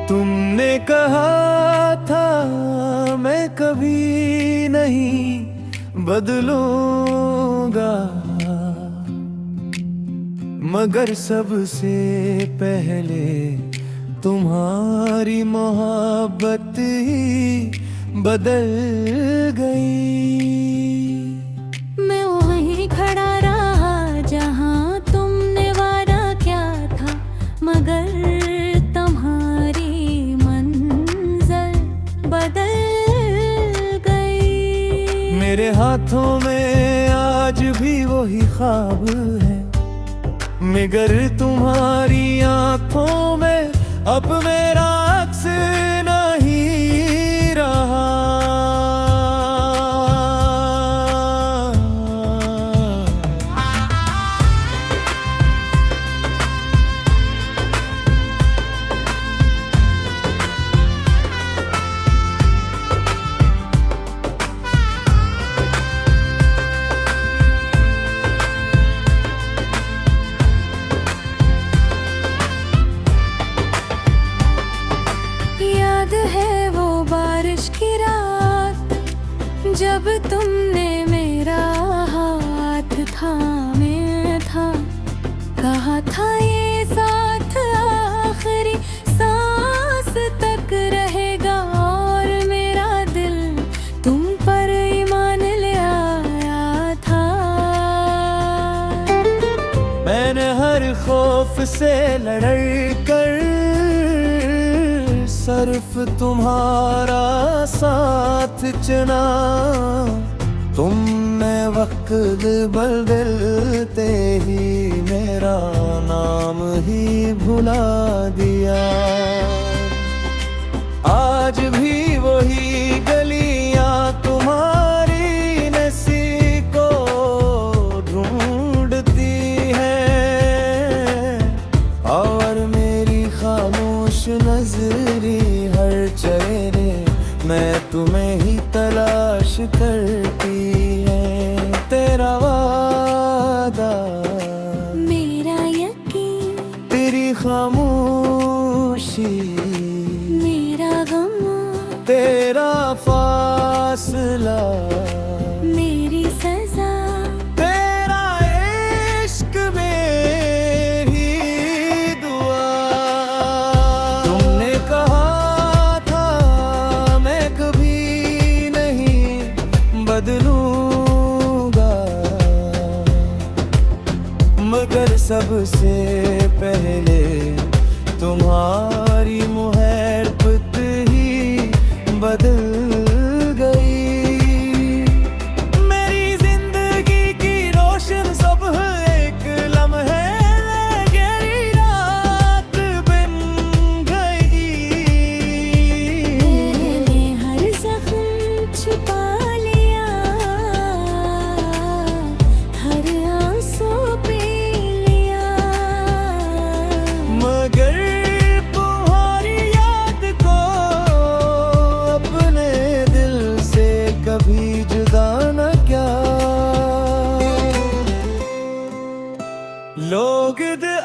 तुमने कहा था मैं कभी नहीं बदलूंगा, मगर सबसे पहले तुम्हारी मोहब्बत ही बदल गई। मैं वहीं खड़ा रहा जहां तुमने वादा किया था, मगर तुम्हारी मंजिल बदल गई। मेरे हाथों में आज भी वही ख्वाब है, मगर तुम्हारी आंखों में अब मेरा अक्स नहीं रहा। याद है वो बारिश की रात, जब तुमने मेरा हाथ थामे था। कहा था ये साथ आखिरी सांस तक रहेगा, और मेरा दिल तुम पर ईमान ले आया था। मैंने हर खौफ से लड़कर सिर्फ तुम्हारा साथ चुना। तुमने वक्त बदलते ही मेरा नाम ही भुला दिया। आज भी वही गलियां तुम्हारी नसी को ढूंढती हैं, और मेरी खामोश नजरी हर चेहरे मैं तुम्हें ही तलाश करती है। तेरा वादा, मेरा यकीन, तेरी खामोशी, मेरा गम, तेरा फासला, मेरी सजा, तेरा इश्क मेरी दुआ। तुमने कहा था मैं कभी नहीं बदलूंगा, मगर सबसे पहले तुम्हारी मोहब्बत ही बदल गई। मेरी जिंदगी की रोशन सुबह एक लम्हे गहरी रात बन गई। मैंने हर जख्म छुपा लिया, हर आंसू पी लिया, मगर तुम्हारी याद को अपने दिल से कभी जुदा न किया। लोग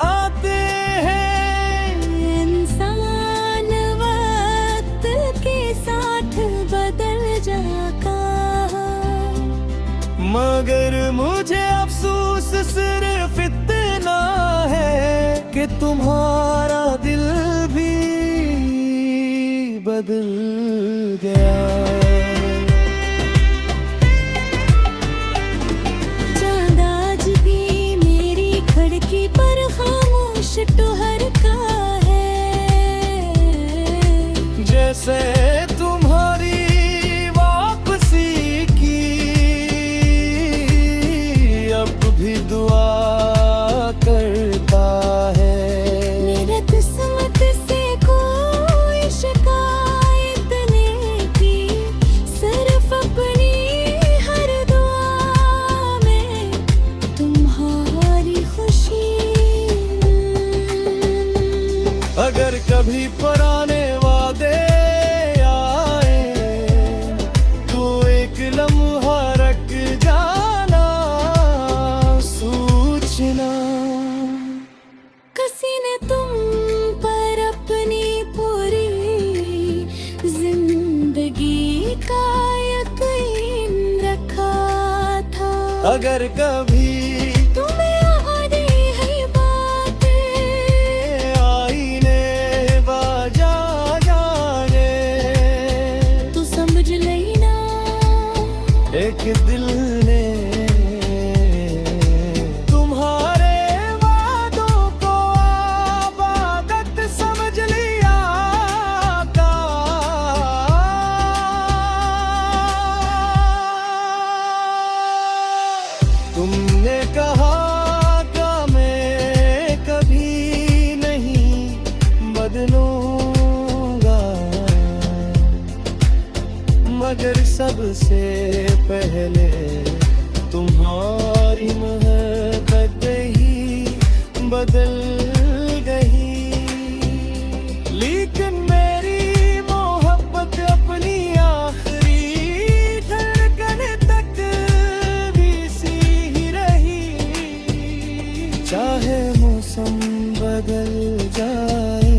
आते हैं, इंसान वक्त के साथ बदल जाता, मगर मुझे अफसोस सिर्फ इतना है कि तुम्हारा दिल भी बदल गया। चांद आज भी मेरी खिड़की पर खामोश ठहरता है, जैसे तुम्हारी वापसी की अब भी दुआ करता है। मेरे किस्मत से कोई शिकायत नहीं की, अगर कभी तुम्हें याद है बातें, आईने बाजा जाने, तू समझ लेना एक दिल ने तुम्हारे वादों को आबादत समझ लिया का। तुमने कहा था मैं कभी नहीं बदलूंगा, मगर सबसे पहले तुम्हारी मोहब्बत ही बदल गई। लेकिन मेरी मोहब्बत अपनी आखिरी धड़कन तक भी सी ही रही। चाहे मौसम बदल जाए,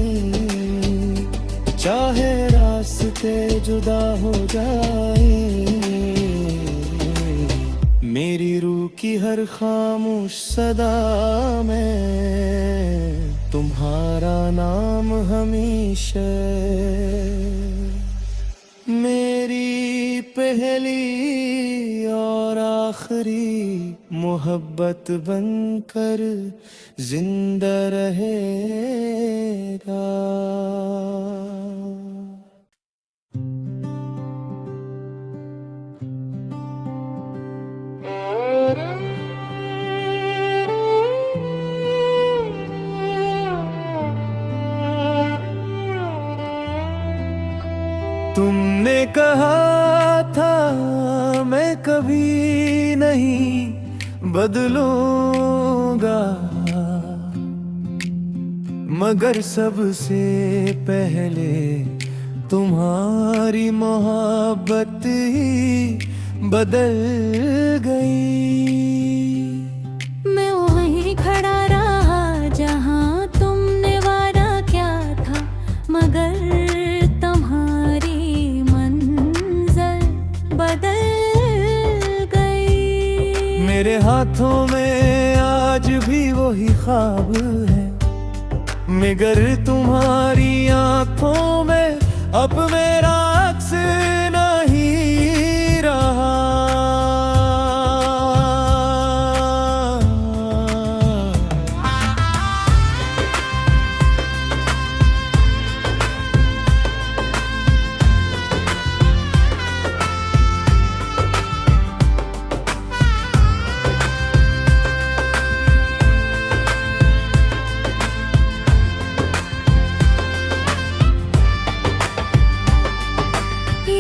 चाहे रास्ते जुदा हो जाए, मेरी रूह की हर खामोश सदा में तुम्हारा नाम हमेशा मेरी पहली और आखिरी मोहब्बत बनकर जिंदा रहेगा। तुमने कहा था मैं कभी नहीं बदलूंगा, मगर सबसे पहले तुम्हारी मोहब्बत ही बदल गई। मैं वहीं खड़ा रहा जहां तुमने वादा क्या था, मगर तुम्हारी मंज़िल बदल गई। मेरे हाथों में आज भी वही ख्वाब है, मगर तुम्हारी आंखों में अब मेरा अक्स नहीं रहा।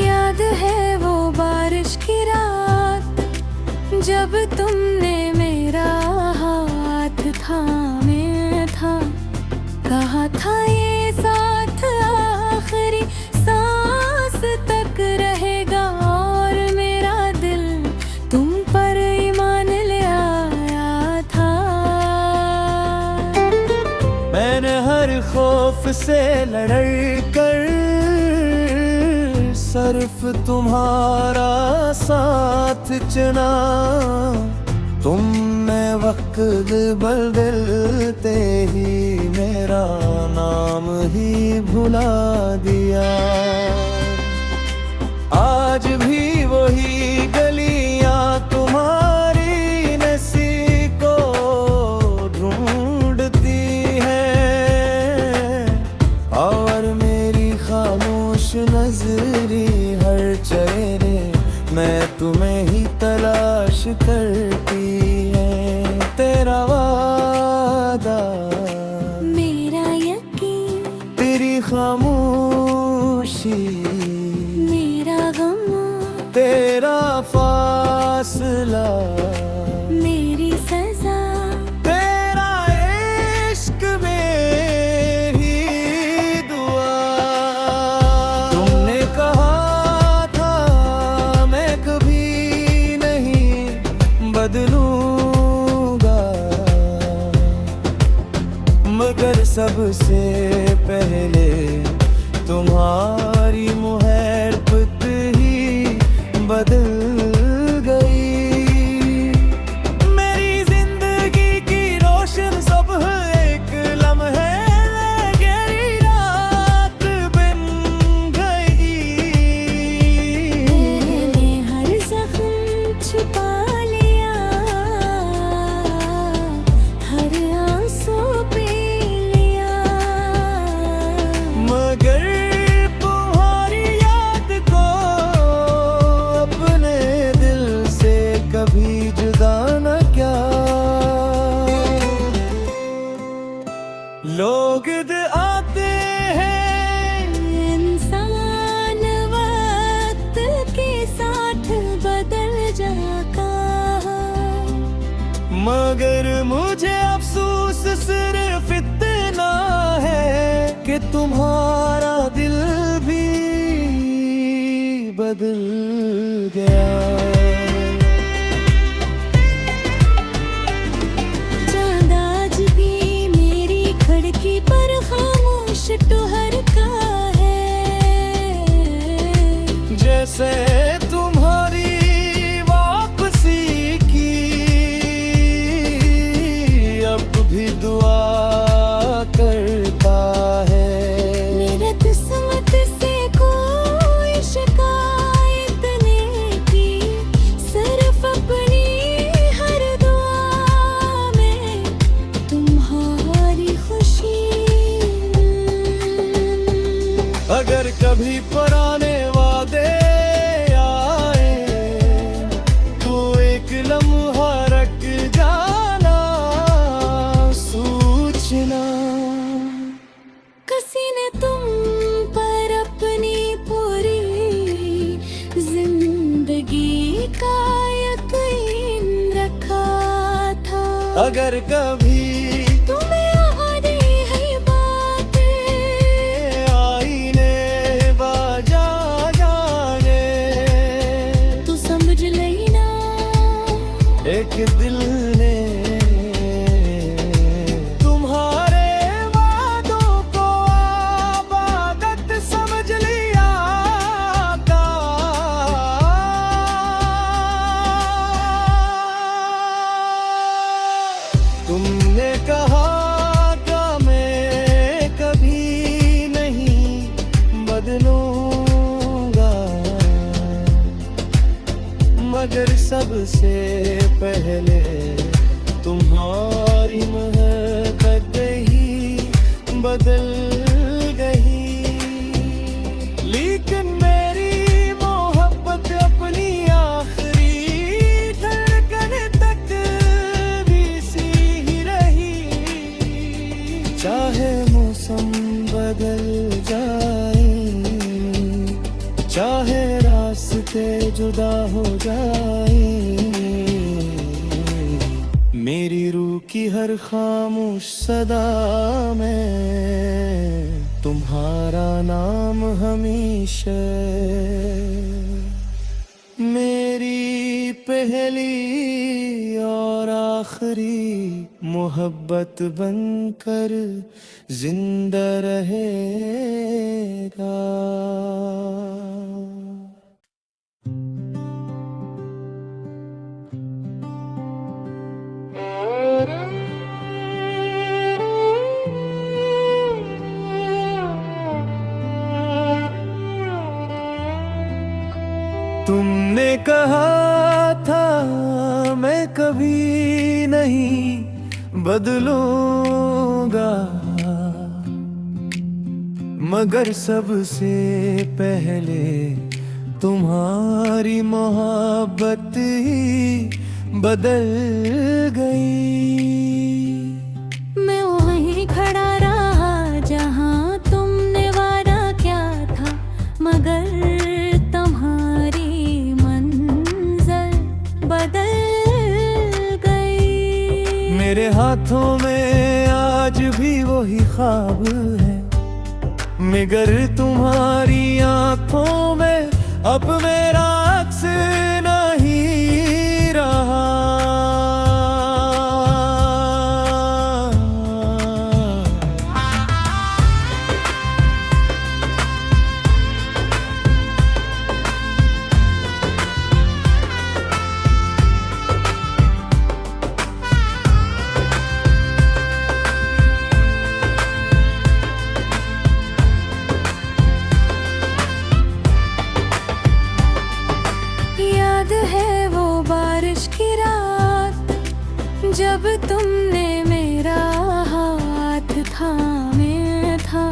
याद है वो बारिश की रात जब तुमने मेरा हाथ थामे था, कहा था ये साथ आखिरी सांस तक रहेगा, और मेरा दिल तुम पर ईमान ले आया था। मैंने हर खौफ से लड़कर सिर्फ तुम्हारा साथ चुना। तुमने वक्त बदलते ही मेरा नाम ही भुला दिया। आज भी वही गलियां तुम्हारी नसी को ढूंढती हैं, और मेरी खामोश नजरी हर चेहरे मैं तुम्हें ही तलाश करती है। तेरा वादा, मेरा यकीन, तेरी खामोशी, मेरा गम, तेरा फासला, मेरी सजा, तेरा इश्क मेरी दुआ। तुमने कहा था मैं कभी नहीं बदलूंगा, मगर सबसे पहले तुम्हारी मोहब्बत ही बदल गई। मगर मुझे अफसोस सिर्फ इतना है कि तुम्हारा दिल भी बदल गया। चांद आज भी मेरी खिड़की पर खामोश ठहरता है, जैसे तुम्हारी वापसी की अब भी दुआ करता है। मेरा किस्मत से कोई शिकायत नहीं की, सिर्फ अपनी हर दुआ में तुम्हारी खुशी। अगर कभी पुराने वादे आए तो एक लम्हा रख जाना, सूचना। किसी ने तुम पर अपनी पूरी जिंदगी का यकीन रखा था। अगर कभी तुम्हें याद है बातें, आईने बाजा जाने, तू समझ लेना एक दिल ने तुम्हारे वादों को आबादत समझ लिया था। तुमने कहा था मैं कभी नहीं बदलूंगा, मगर सबसे पहले तुम्हारी महबत ही बदल गई। लेकिन मेरी मोहब्बत अपनी आखिरी धड़कन तक भी सी ही रही। चाहे मौसम बदल जाए, चाहे रास्ते जुदा हो जाए, मेरी रूह की हर खामोश सदा में तुम्हारा नाम हमेशा मेरी पहली और आखिरी मोहब्बत बनकर जिंदा रहेगा। तुमने कहा था मैं कभी नहीं बदलूंगा, मगर सबसे पहले तुम्हारी मोहब्बत ही बदल गई। मैं वहीं खड़ा रहा जहां तुमने वादा किया था, मगर तुम्हारी मंज़िल बदल गई। मेरे हाथों में आज भी वही ख्वाब है, मगर तुम्हारी आंखों में अब मेरा अक्स नहीं रहा। याद है वो बारिश की रात, जब तुमने मेरा हाथ थामे था,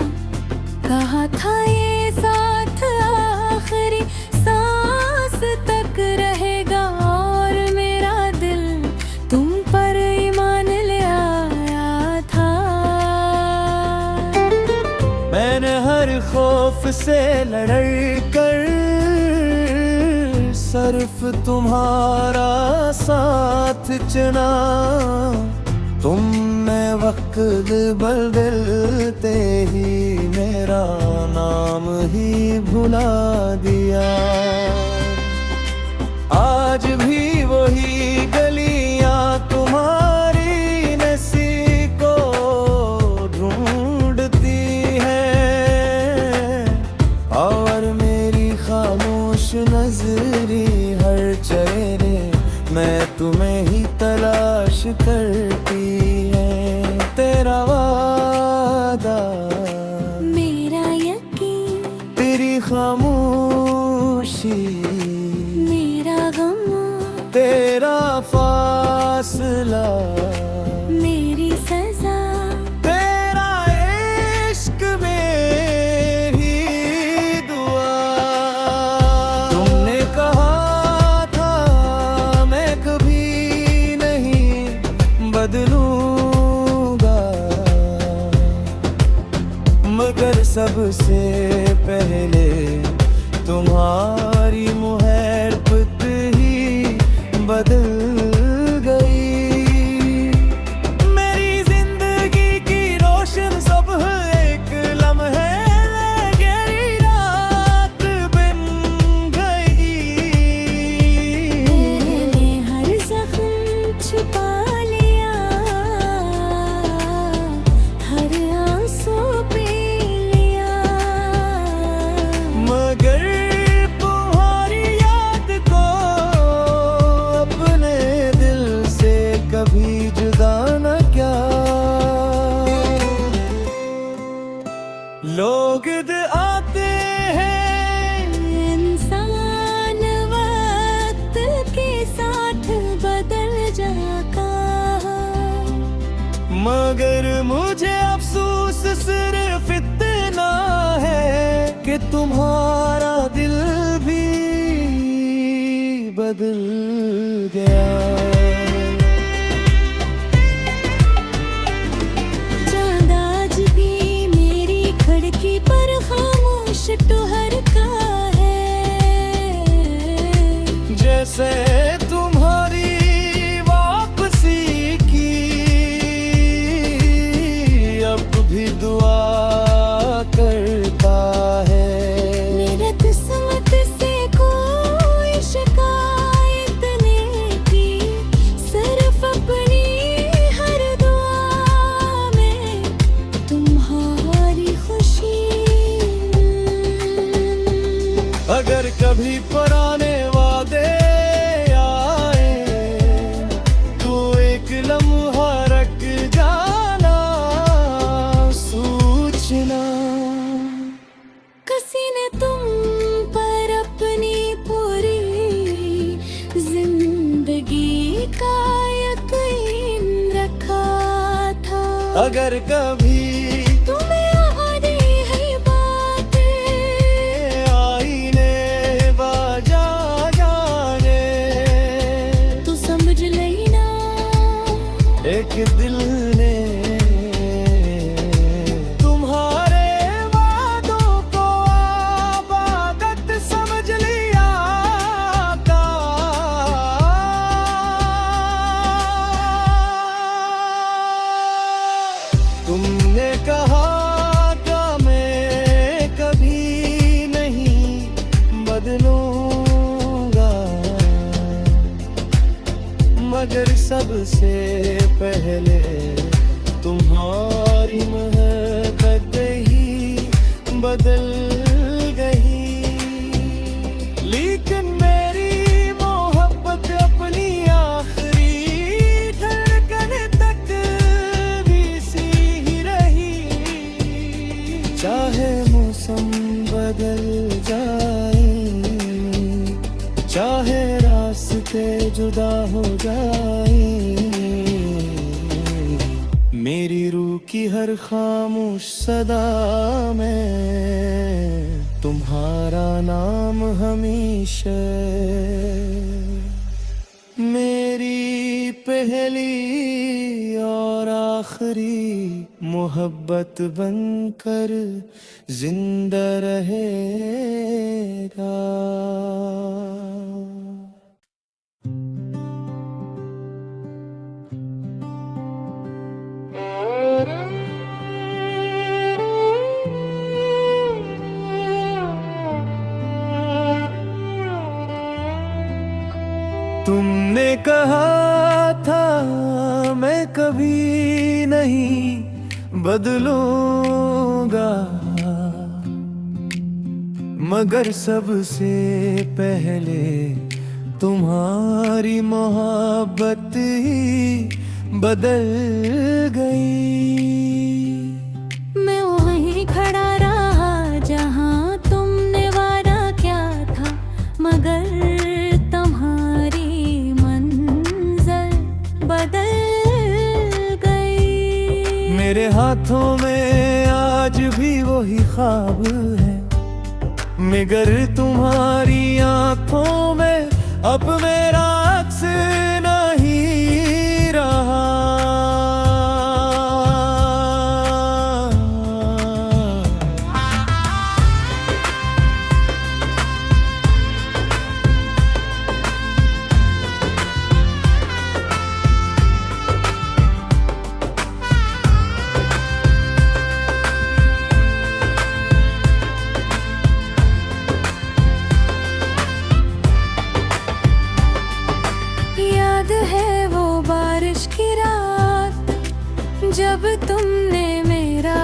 कहा था ये साथ आखिरी सांस तक रहेगा। और मेरा दिल तुम पर ईमान ले आया था। मैंने हर खौफ से लड़ कर सिर्फ तुम्हारा साथ चुना, तुमने वक्त बदलते ही मेरा नाम ही भुला दिया। आज भी वही गलियां तुम्हारी नसी को ढूंढती हैं, और मेरी खामोश नजरी हर चेहरे मैं तुम्हें ही तलाश करती है। तेरा वादा, मेरा यकीन, तेरी खामोशी, मेरा गम, तेरा फासला, मेरी सजा, तेरा इश्क मेरी दुआ। तुमने कहा था मैं कभी नहीं बदलूंगा, मगर सबसे पहले तुम्हारी मोहब्बत ही बदल गई। मेरी जिंदगी की रोशन सुबह एक लम्हे गहरी रात बन गई। मैंने हर जख्म छुपा लिया, हर आंसू पी लिया, मगर तुम्हारी याद को अपने दिल से कभी जुदा न क्या। लोग आते हैं, इंसान वक्त के साथ बदल जाता, मगर मुझे अफसोस सिर्फ इतना है कि तुम्हारा दिल भी बदल गया। चांद आज भी मेरी खिड़की पर खामोश ठहरता है, जैसे तुम्हारी वापसी की अब भी दुआ करता है। मेरे किस्मत से कोई शिकायत नहीं की, सिर्फ अपनी हर दुआ में तुम्हारी खुशी। अगर कभी पुराने वादे आए तो एक लम्हा रख जाना, सूचना। किसी ने तुम पर अपनी पूरी जिंदगी का यकीन रखा था। अगर कभी तुम्हें याद है बातें, आईने बाजा जाने, तो समझ लेना एक दिल ने तुम्हारे वादों को आबादत समझ लिया था। तुमने कहा था मैं कभी नहीं बदलूंगा, मगर सबसे पहले तुम्हारी मोहब्बत ही बदल गई। लेकिन मेरी मोहब्बत अपनी आखिरी धड़कन तक भी सी ही रही। चाहे मौसम बदल जाए, चाहे रास्ते जुदा हो जाए, मेरी रूह की हर खामोश सदा में तुम्हारा नाम हमेशा मेरी पहली और आखिरी मोहब्बत बनकर जिंदा रहेगा। तुमने कहा था मैं कभी नहीं बदलूंगा, मगर सबसे पहले तुम्हारी मोहब्बत ही बदल गई। मैं वहीं खड़ा रहा जहां तुमने वादा किया था, मगर तुम्हारी मंज़िल बदल गई। मेरे हाथों में आज भी वही ख्वाब है, मगर तुम्हारी आंखों में अब मेरा अक्स नहीं रहा। याद है वो बारिश की रात, जब तुमने मेरा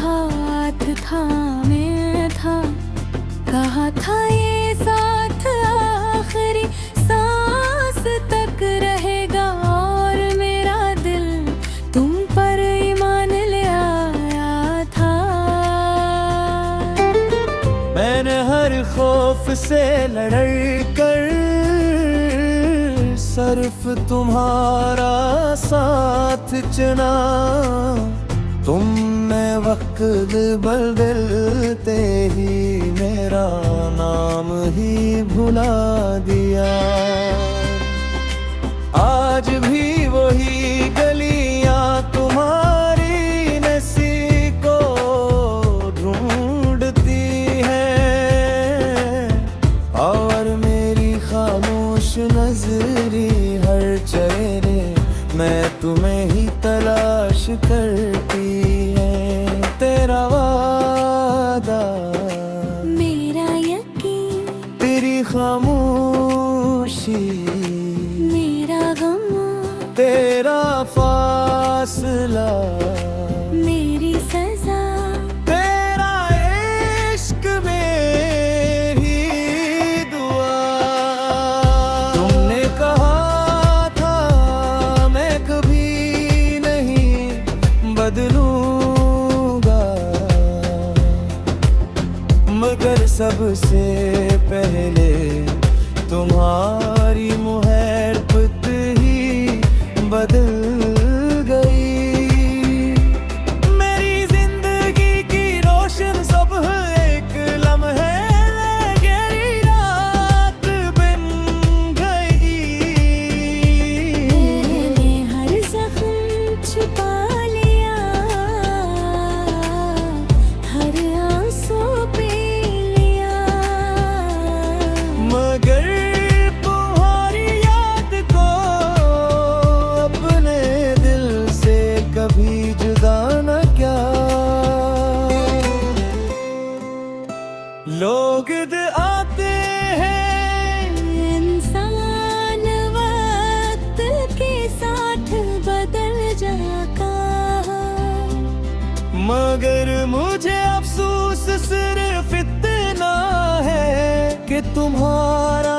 हाथ थामे था, कहा था ये साथ आखिरी सांस तक रहेगा, और मेरा दिल तुम पर ईमान ले आया था। मैंने हर खौफ से लड़कर सिर्फ तुम्हारा साथ चुना, तुमने वक्त बदलते ही मेरा नाम ही भुला दिया। आज भी वही गलियां तुम्हारी नसी को ढूंढती हैं, और मेरी खामोश नजरी हर चेहरे मैं तुम्हें ही तलाश करती है। तेरा वादा, मेरा यकीन, तेरी खामोशी, मेरा गम, तेरा फासला, मेरी सजा, तेरा इश्क मेरी दुआ। तुमने कहा था मैं कभी नहीं बदलूंगा, मगर सबसे पहले तुम्हारी मोहब्बत ही बदल गई। मेरी जिंदगी की रोशन सुबह एक लम्हे गहरी रात बन गई। मैंने हर जख्म छुपा लिया, हर आंसू पी लिया, मगर तुम्हारी याद को अपने दिल से कभी जुदा न किया। लोग आते हैं, इंसान वक्त के साथ बदल जाता, मगर मुझे अफसोस सिर्फ इतना है कि तुम्हारा